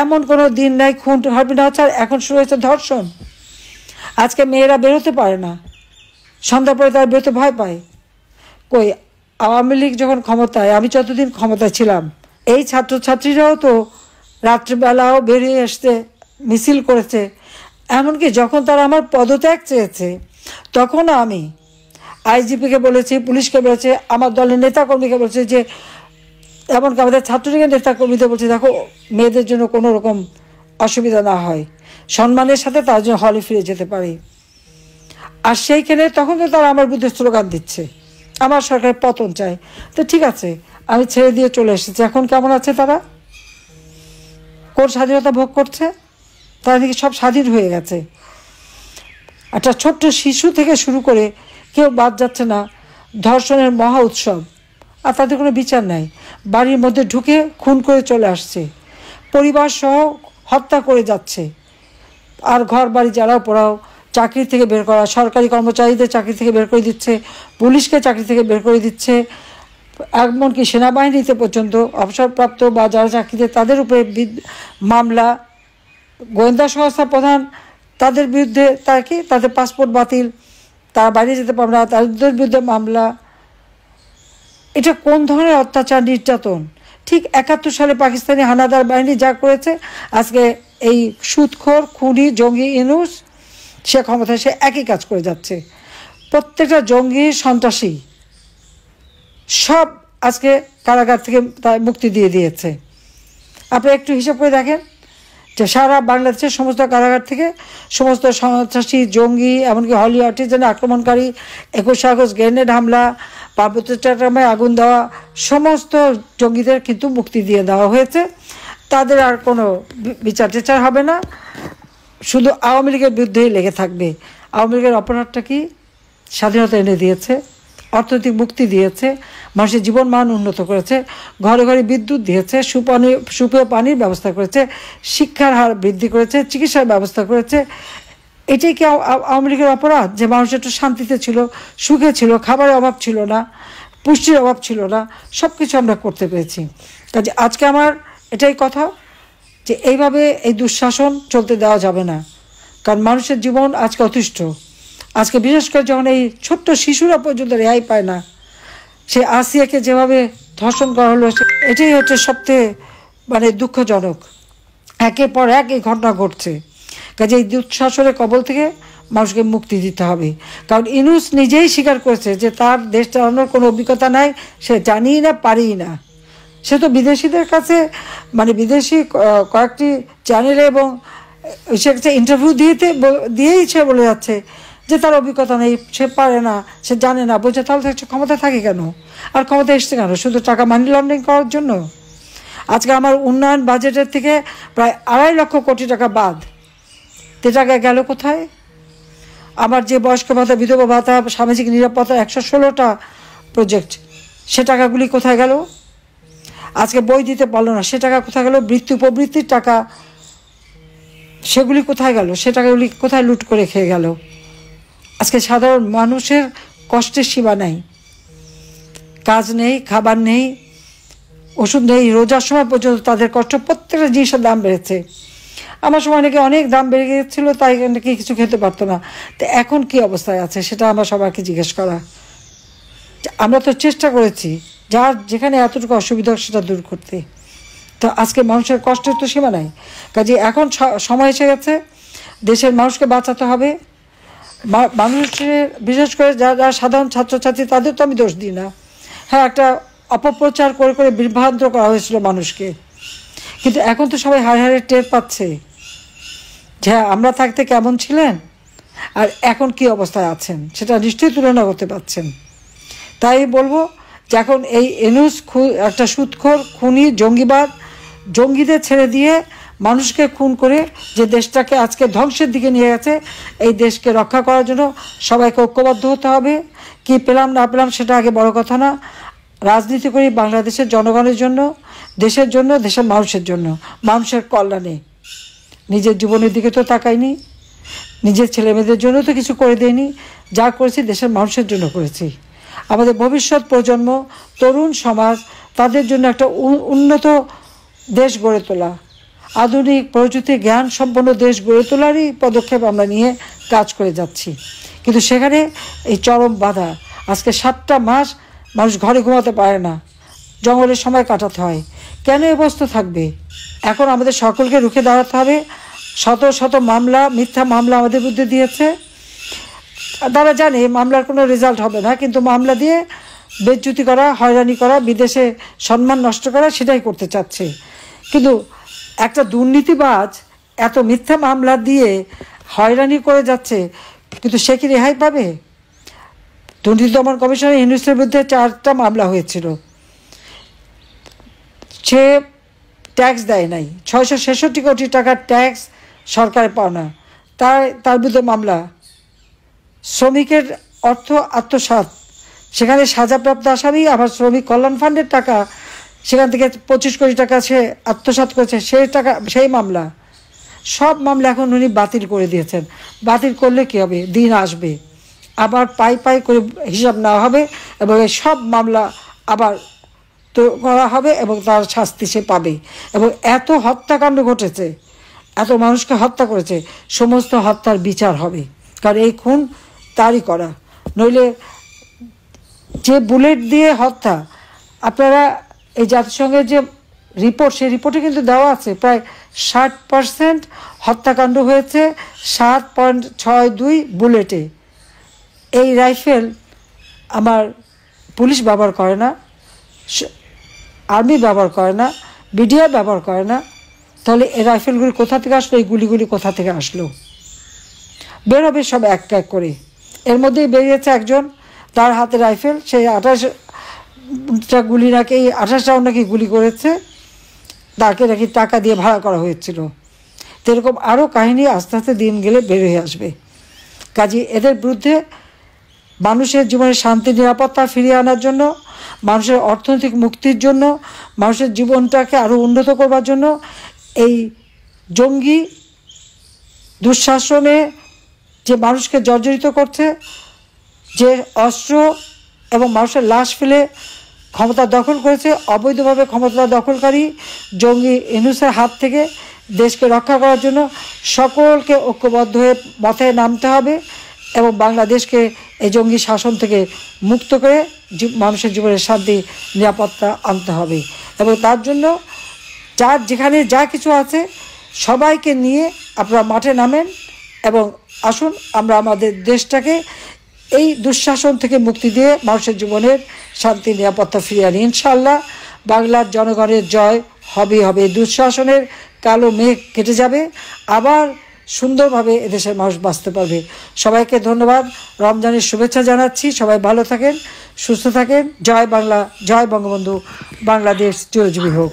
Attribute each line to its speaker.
Speaker 1: এমন কোনো দিন নাই খুন হবে না হচ্ছে। আর এখন শুরু হয়েছে ধর্ষণ। আজকে মেয়েরা বেরোতে পারে না, সন্ধ্যা পরে তারা বেরোতে ভয় পায়। কই আওয়ামী লীগ যখন ক্ষমতায়, আমি যতদিন ক্ষমতায় ছিলাম, এই ছাত্রছাত্রীরাও তো রাত্রিবেলাও বেরিয়ে আসতে মিছিল করেছে। এমনকি যখন তারা আমার পদত্যাগ চেয়েছে, তখনও আমি আইজিপিকে বলেছি, পুলিশকে বলেছে, আমার দলের নেতাকর্মীকে বলছে যে, এমনকি আমাদের ছাত্রলীগের নেতাকর্মীদের বলছে, দেখো মেয়েদের জন্য কোনো রকম অসুবিধা না হয়, সম্মানের সাথে তার জন্য হলে ফিরে যেতে পারে। আর সেইখানে তখন তো তারা আমার বিরুদ্ধে স্লোগান দিচ্ছে, আমার সরকারের পতন চায়। তো ঠিক আছে, আমি ছেড়ে দিয়ে চলে এসেছি। এখন কেমন আছে তারা? কোন স্বাধীনতা ভোগ করছে? তারা নাকি সব স্বাধীন হয়ে গেছে। একটা ছোট্ট শিশু থেকে শুরু করে কেউ বাদ যাচ্ছে না। ধর্ষণের মহা উৎসব, আর তাদের কোনো বিচার নাই। বাড়ির মধ্যে ঢুকে খুন করে চলে আসছে, পরিবার সহ হত্যা করে যাচ্ছে। আর ঘর বাড়ি জ্বালাও পোড়াও, চাকরি থেকে বের করা, সরকারি কর্মচারীদের চাকরি থেকে বের করে দিচ্ছে, পুলিশকে চাকরি থেকে বের করে দিচ্ছে, এমনকি সেনাবাহিনীতে পর্যন্ত অবসরপ্রাপ্ত বা যারা চাকরিতে তাদের উপরে মামলা, গোয়েন্দা সংস্থা প্রধান তাদের বিরুদ্ধে তাদের পাসপোর্ট বাতিল, তারা বাইরে যেতে পারবে না, তাদের বিরুদ্ধে মামলা। এটা কোন ধরনের অত্যাচার, নির্যাতন? ঠিক 71 সালে পাকিস্তানি হানাদার বাহিনী যা করেছে, আজকে এই সুদখোর খুনি জঙ্গি ইউনূস সে ক্ষমতায়, সে একই কাজ করে যাচ্ছে। প্রত্যেকটা জঙ্গি সন্ত্রাসী সব আজকে কারাগার থেকে তার মুক্তি দিয়ে দিয়েছে। আপনি একটু হিসাব করে দেখেন যে সারা বাংলাদেশের সমস্ত কারাগার থেকে সমস্ত সন্ত্রাসী, জঙ্গি, এমনকি হলি আর্টিজানে আক্রমণকারী, 21 আগস্ট গ্রেনেড হামলা, পার্বত্য চট্টগ্রামে আগুন দেওয়া, সমস্ত জঙ্গিদের কিন্তু মুক্তি দিয়ে দেওয়া হয়েছে। তাদের আর কোনো বিচার টেচার হবে না, শুধু আওয়ামী লীগের বিরুদ্ধেই লেগে থাকবে। আওয়ামী লীগের অপরাধটা কি? স্বাধীনতা এনে দিয়েছে, অর্থনৈতিক মুক্তি দিয়েছে, মানুষের জীবন মান উন্নত করেছে, ঘরে ঘরে বিদ্যুৎ দিয়েছে, সুপেয় পানির ব্যবস্থা করেছে, শিক্ষার হার বৃদ্ধি করেছে, চিকিৎসার ব্যবস্থা করেছে। এটাই কি আওয়ামী লীগের অপরাধ? যে মানুষ একটু শান্তিতে ছিল, সুখে ছিল, খাবারের অভাব ছিল না, পুষ্টির অভাব ছিল না, সব কিছু আমরা করতে পেরেছি। কাজে আজকে আমার এটাই কথা যে এইভাবে এই দুঃশাসন চলতে দেওয়া যাবে না। কারণ মানুষের জীবন আজকে অতিষ্ঠ। আজকে বিশেষ করে যখন এই ছোট্ট শিশুরা পর্যন্ত রেহাই পায় না, সে আসিয়াকে যেভাবে ধর্ষণ করা হলো, এটাই হচ্ছে সবচেয়ে দুঃখজনক। একের পর এক এই ঘটনা ঘটছে। কাজে এই দুঃশাসনের কবল থেকে মানুষকে মুক্তি দিতে হবে। কারণ ইউনূস নিজেই স্বীকার করেছে যে তার দেশ চালানোর কোনো অভিজ্ঞতা নাই, সে জানিই না, পারিই না। সে তো বিদেশিদের কাছে বিদেশি কয়েকটি চ্যানেলে এবং সে ইন্টারভিউ দিয়েই সে বলে যাচ্ছে যে তার অভিজ্ঞতা নেই, সে পারে না, সে জানে না, বলছে। তাহলে ক্ষমতা থাকে কেন? আর ক্ষমতা এসছে কেন? শুধু টাকা মানি লন্ডারিং করার জন্য? আজকে আমার উন্নয়ন বাজেটের থেকে প্রায় 2.5 লক্ষ কোটি টাকা বাদ। তে টাকা গেল কোথায়? আমার যে বয়স্ক ভাতা, বিধবা ভাতা, সামাজিক নিরাপত্তা 116টা প্রজেক্ট, সে টাকাগুলি কোথায় গেল? আজকে বই দিতে পারলো না, সে টাকা কোথায় গেল? বৃত্তি উপবৃত্তির টাকা, সেগুলি কোথায় গেল? সে টাকাগুলি কোথায় লুট করে খেয়ে গেল? আজকে সাধারণ মানুষের কষ্টের সীমা নেই, কাজ নেই, খাবার নেই, ওষুধ নেই, রোজার সময় পর্যন্ত তাদের কষ্ট। প্রত্যেকটা জিনিসের দাম বেড়েছে। আমার সময় নাকি অনেক দাম বেড়ে গিয়েছিল, তাই নাকি কিছু খেতে পারতো না। তো এখন কি অবস্থায় আছে সেটা আমার সবাইকে জিজ্ঞেস করা। আমরা তো চেষ্টা করেছি যার যেখানে এতটুকু অসুবিধা সেটা দূর করতে। তো আজকে মানুষের কষ্টের তো সীমা নাই। কাজে এখন সময় এসে গেছে, দেশের মানুষকে বাঁচাতে হবে। মানুষের বিশেষ করে যারা সাধারণ ছাত্রছাত্রী, তাদের তো আমি দোষ দিই না। হ্যাঁ, একটা অপপ্রচার করে করে বিভ্রান্ত করা হয়েছিল মানুষকে, কিন্তু এখন তো সবাই হাড়ে হাড়ে টের পাচ্ছে যে আমরা থাকতে কেমন ছিলেন আর এখন কি অবস্থায় আছেন, সেটা নিশ্চয়ই তুলনা করতে পারছেন। তাই বলবো যে এখন এই ইউনূস একটা সুদখোর, খুনি, জঙ্গিবাদ, জঙ্গিদের ছেড়ে দিয়ে মানুষকে খুন করে যে দেশটাকে আজকে ধ্বংসের দিকে নিয়ে গেছে, এই দেশকে রক্ষা করার জন্য সবাইকে ঐক্যবদ্ধ হতে হবে। কি পেলাম না পেলাম সেটা আগে বড় কথা না। রাজনীতি করি বাংলাদেশের জনগণের জন্য, দেশের জন্য, দেশের মানুষের জন্য, মানুষের কল্যাণে। নিজের জীবনের দিকে তো তাকাইনি, নিজের ছেলেমেয়েদের জন্য তো কিছু করে দেয়নি। যা করেছি দেশের মানুষের জন্য করেছি। আমাদের ভবিষ্যৎ প্রজন্ম, তরুণ সমাজ, তাদের জন্য একটা উন্নত দেশ গড়ে তোলা। আধুনিক প্রযুক্তি জ্ঞান সম্পন্ন দেশ গড়ে তোলারই পদক্ষেপ আমরা নিয়ে কাজ করে যাচ্ছি, কিন্তু সেখানে এই চরম বাধা। আজকে 7টা মাস মানুষ ঘরে ঘুমাতে পারে না, জঙ্গলের সময় কাটাতে হয়। কেন এ অবস্থা থাকবে? এখন আমাদের সকলকে রুখে দাঁড়াতে হবে। শত শত মামলা, মিথ্যা মামলা আমাদের বিরুদ্ধে দিয়েছে। তারা জানে মামলার কোনো রেজাল্ট হবে না, কিন্তু মামলা দিয়ে বেজ্জতি করা, হয়রানি করা, বিদেশে সম্মান নষ্ট করা, সেটাই করতে চাচ্ছে। কিন্তু একটা দুর্নীতিবাজ এত মিথ্যা মামলা দিয়ে হয়রানি করে যাচ্ছে, কিন্তু সে কি রেহাই পাবে? দুর্নীতি দমন কমিশনের ইউনূসের বিরুদ্ধে 4টা মামলা হয়েছিল। সে ট্যাক্স দেয় নাই, 666 কোটি টাকার ট্যাক্স সরকারে পাওনা, তার বিরুদ্ধে মামলা। শ্রমিকের অর্থ আত্মসাৎ, সেখানে সাজাপ্রাপ্ত আসামি, আবার শ্রমিক কল্যাণ ফান্ডের টাকা সেখান থেকে 25 কোটি টাকা সে আত্মসাৎ করেছে, সেই মামলা। সব মামলা এখন উনি বাতিল করে দিয়েছেন। বাতিল করলে কী হবে? দিন আসবে আবার পাই করে হিসাব নেওয়া হবে এবং এই সব মামলা আবার তো করা হবে এবং তার শাস্তি সে পাবে। এবং এত হত্যাকাণ্ড ঘটেছে, এত মানুষকে হত্যা করেছে, সমস্ত হত্যার বিচার হবে, কারণ এই খুন তারই করা। নইলে যে বুলেট দিয়ে হত্যা, আপনারা এই জাতিসংঘের যে রিপোর্ট, সেই রিপোর্টে কিন্তু দেওয়া আছে প্রায় 60% হত্যাকাণ্ড হয়েছে 7.62 বুলেটে। এই রাইফেল আমার পুলিশ ব্যবহার করে না, আর্মি ব্যবহার করে না, বিডিআর ব্যবহার করে না, তাহলে এই রাইফেলগুলি কোথা থেকে আসলো? এই গুলিগুলি কোথা থেকে আসলো? বের হবে সব এক এক করে। এর মধ্যেই বেরিয়েছে একজন, তার হাতে রাইফেল, সেই 28টা গুলি নাকি, 28 রাউন্ড নাকি গুলি করেছে, তাকে নাকি টাকা দিয়ে ভাড়া করা হয়েছিল। তো এরকম আরও কাহিনী আস্তে আস্তে দিন গেলে বের হয়ে আসবে। কাজে এদের বিরুদ্ধে মানুষের জীবনের শান্তি নিরাপত্তা ফিরিয়ে আনার জন্য, মানুষের অর্থনৈতিক মুক্তির জন্য, মানুষের জীবনটাকে আরও উন্নত করবার জন্য, এই জঙ্গি দুঃশাসনে যে মানুষকে জর্জরিত করছে, যে অস্ত্র এবং মানুষের লাশ ফেলে ক্ষমতা দখল করেছে, অবৈধভাবে ক্ষমতা দখলকারী জঙ্গি ইউনূসের হাত থেকে দেশকে রক্ষা করার জন্য সকলকে ঐক্যবদ্ধ হয়ে মাথায় নামতে হবে এবং বাংলাদেশকে এই জঙ্গি শাসন থেকে মুক্ত করে মানুষের জীবনের শান্তি নিরাপত্তা আনতে হবে। এবং তার জন্য যার যেখানে যা কিছু আছে সবাইকে নিয়ে আপনারা মাঠে নামেন এবং আসুন আমরা আমাদের দেশটাকে এই দুঃশাসন থেকে মুক্তি দিয়ে মানুষের জীবনের শান্তি নিরাপত্তা ফিরিয়ে আনি। ইনশাআল্লাহ বাংলার জনগণের জয় হবে। দুঃশাসনের কালো মেঘ কেটে যাবে, আবার সুন্দরভাবে এদেশের মানুষ বাঁচতে পারবে। সবাইকে ধন্যবাদ, রমজানের শুভেচ্ছা জানাচ্ছি। সবাই ভালো থাকেন, সুস্থ থাকেন। জয় বাংলা, জয় বঙ্গবন্ধু, বাংলাদেশ চিরজীবী হোক।